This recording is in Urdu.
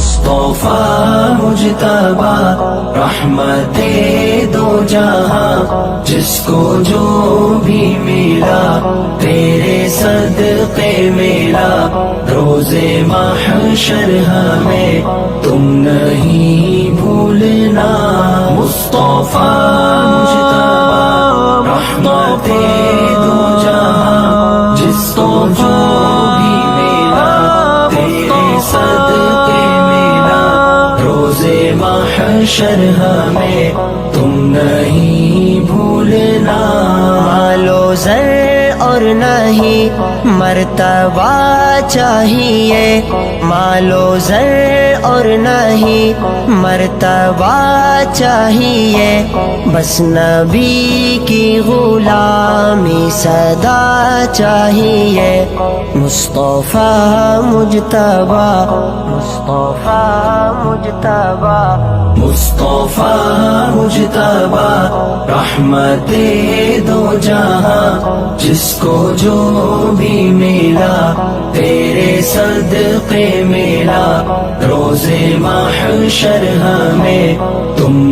مصطفیٰ مجتبی رحمت دو جہاں، جس کو جو بھی ملا تیرے صدقے ملا، روز محشر ہمیں تم نہیں بھولنا۔ مصطفیٰ مجتبی رحمت دو جہاں، جس کو جو بھی ملا تیرے صدقے ملا، روز محشر ہمیں تم نہیں بھولنا۔ مالو زر اور نہیں مرتبہ چاہیے، مالو زر اور نہیں مرتبہ چاہیے، بس نبی کی غلامی صدا چاہیے۔ مصطفیٰ مجتبی، مصطفیٰ مجتبی، مصطفیٰ مجتبی رحمت دو جہاں، جس کو جو بھی ملا تیرے صدقے ملا، روز محشر ہمیں تم